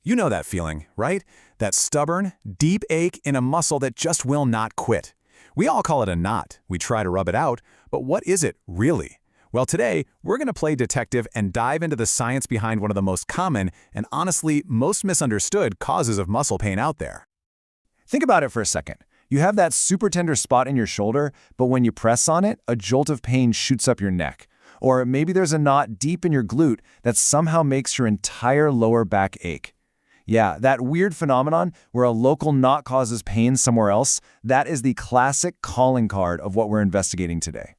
You know that feeling, right? That stubborn, deep ache in a muscle that just will not quit. We all call it a knot. We try to rub it out, but what is it, really? Well, today, we're going to play detective and dive into the science behind one of the most common and honestly most misunderstood causes of muscle pain out there. Think about it for a second. You have that super tender spot in your shoulder, but when you press on it, a jolt of pain shoots up your neck. Or maybe there's a knot deep in your glute that somehow makes your entire lower back ache. Yeah, that weird phenomenon where a local knot causes pain somewhere else, that is the classic calling card of what we're investigating today.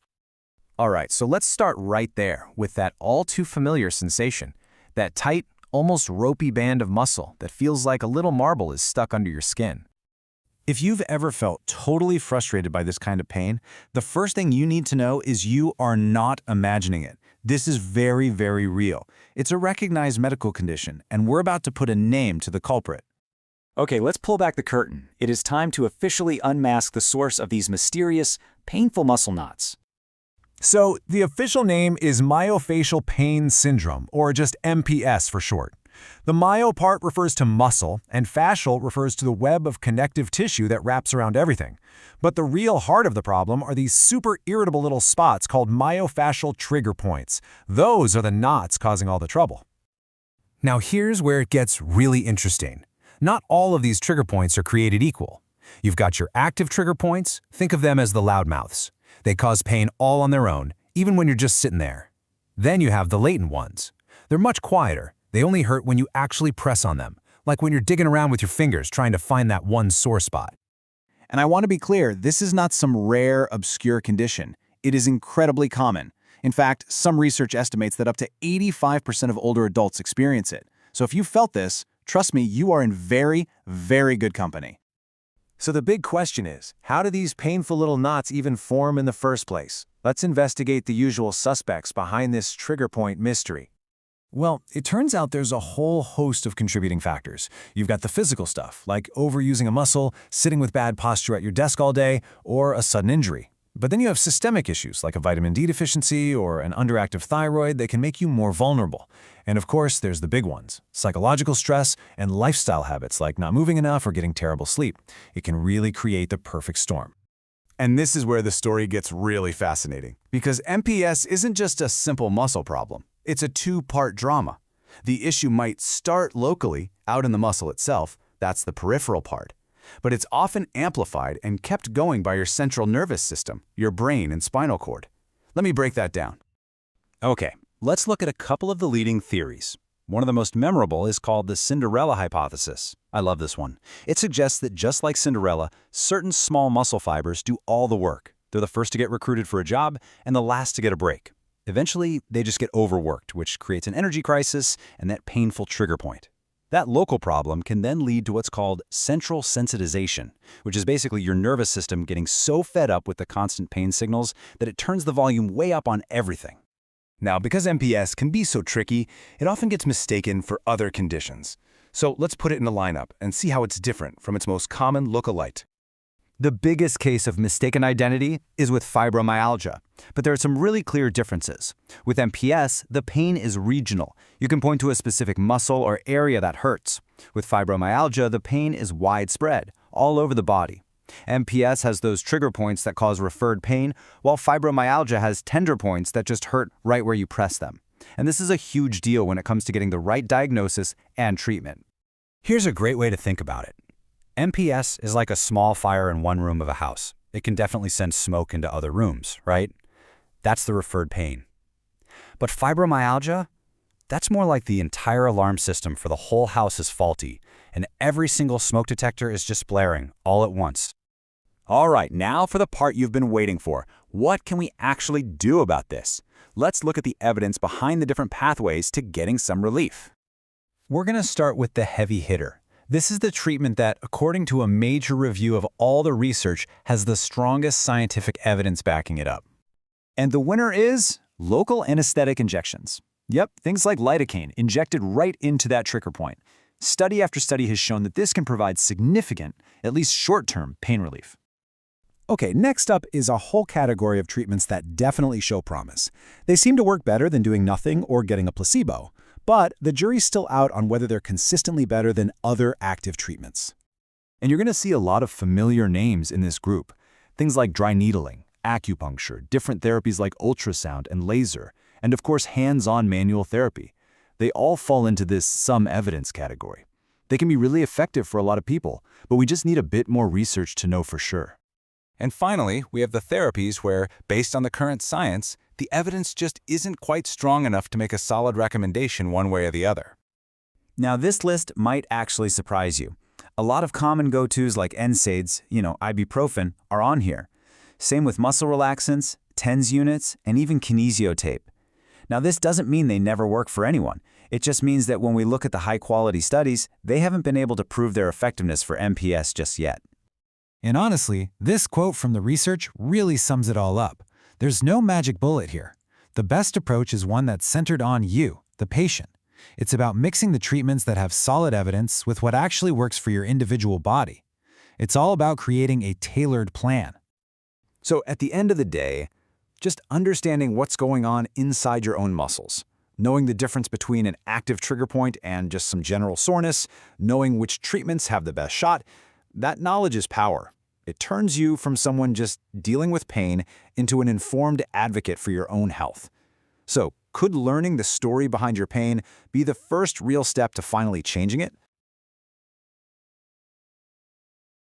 All right, so let's start right there with that all-too-familiar sensation, that tight, almost ropey band of muscle that feels like a little marble is stuck under your skin. If you've ever felt totally frustrated by this kind of pain, the first thing you need to know is you are not imagining it. This is very, very real. It's a recognized medical condition, and we're about to put a name to the culprit. Okay, let's pull back the curtain. It is time to officially unmask the source of these mysterious, painful muscle knots. So, the official name is Myofascial pain syndrome, or just MPS for short. The myo part refers to muscle, and fascial refers to the web of connective tissue that wraps around everything. But the real heart of the problem are these super irritable little spots called myofascial trigger points. Those are the knots causing all the trouble. Now here's where it gets really interesting. Not all of these trigger points are created equal. You've got your active trigger points, think of them as the loudmouths. They cause pain all on their own, even when you're just sitting there. Then you have the latent ones. They're much quieter. They only hurt when you actually press on them, like when you're digging around with your fingers trying to find that one sore spot. And I want to be clear, this is not some rare, obscure condition. It is incredibly common. In fact, some research estimates that up to 85% of older adults experience it. So if you felt this, trust me, you are in very, very good company. So the big question is, how do these painful little knots even form in the first place? Let's investigate the usual suspects behind this trigger point mystery. Well, it turns out there's a whole host of contributing factors. You've got the physical stuff, like overusing a muscle, sitting with bad posture at your desk all day, or a sudden injury. But then you have systemic issues like a vitamin D deficiency or an underactive thyroid that can make you more vulnerable. And of course, there's the big ones, psychological stress and lifestyle habits like not moving enough or getting terrible sleep. It can really create the perfect storm. And this is where the story gets really fascinating, because MPS isn't just a simple muscle problem. It's a two-part drama. The issue might start locally, out in the muscle itself, that's the peripheral part. But it's often amplified and kept going by your central nervous system, your brain and spinal cord. Let me break that down. Okay, let's look at a couple of the leading theories. One of the most memorable is called the Cinderella hypothesis. I love this one. It suggests that just like Cinderella, certain small muscle fibers do all the work. They're the first to get recruited for a job and the last to get a break. Eventually, they just get overworked, which creates an energy crisis and that painful trigger point. That local problem can then lead to what's called central sensitization, which is basically your nervous system getting so fed up with the constant pain signals that it turns the volume way up on everything. Now, because MPS can be so tricky, it often gets mistaken for other conditions. So let's put it in a lineup and see how it's different from its most common look-alike. The biggest case of mistaken identity is with fibromyalgia, but there are some really clear differences. With MPS, the pain is regional. You can point to a specific muscle or area that hurts. With fibromyalgia, the pain is widespread, all over the body. MPS has those trigger points that cause referred pain, while fibromyalgia has tender points that just hurt right where you press them. And this is a huge deal when it comes to getting the right diagnosis and treatment. Here's a great way to think about it. MPS is like a small fire in one room of a house. It can definitely send smoke into other rooms, right? That's the referred pain. But fibromyalgia? That's more like the entire alarm system for the whole house is faulty, and every single smoke detector is just blaring all at once. All right, now for the part you've been waiting for. What can we actually do about this? Let's look at the evidence behind the different pathways to getting some relief. We're going to start with the heavy hitter. This is the treatment that, according to a major review of all the research, has the strongest scientific evidence backing it up. And the winner is local anesthetic injections. Yep, things like lidocaine injected right into that trigger point. Study after study has shown that this can provide significant, at least short-term, pain relief. Okay, next up is a whole category of treatments that definitely show promise. They seem to work better than doing nothing or getting a placebo. But the jury's still out on whether they're consistently better than other active treatments. And you're going to see a lot of familiar names in this group. Things like dry needling, acupuncture, different therapies like ultrasound and laser, and of course hands-on manual therapy. They all fall into this some evidence category. They can be really effective for a lot of people, but we just need a bit more research to know for sure. And finally, we have the therapies where, based on the current science, the evidence just isn't quite strong enough to make a solid recommendation one way or the other. Now, this list might actually surprise you. A lot of common go-tos like NSAIDs, ibuprofen, are on here. Same with muscle relaxants, TENS units, and even kinesiotape. Now, this doesn't mean they never work for anyone. It just means that when we look at the high-quality studies, they haven't been able to prove their effectiveness for MPS just yet. And honestly, this quote from the research really sums it all up. There's no magic bullet here. The best approach is one that's centered on you, the patient. It's about mixing the treatments that have solid evidence with what actually works for your individual body. It's all about creating a tailored plan. So at the end of the day, just understanding what's going on inside your own muscles, knowing the difference between an active trigger point and just some general soreness, knowing which treatments have the best shot, that knowledge is power. It turns you from someone just dealing with pain into an informed advocate for your own health. So, could learning the story behind your pain be the first real step to finally changing it?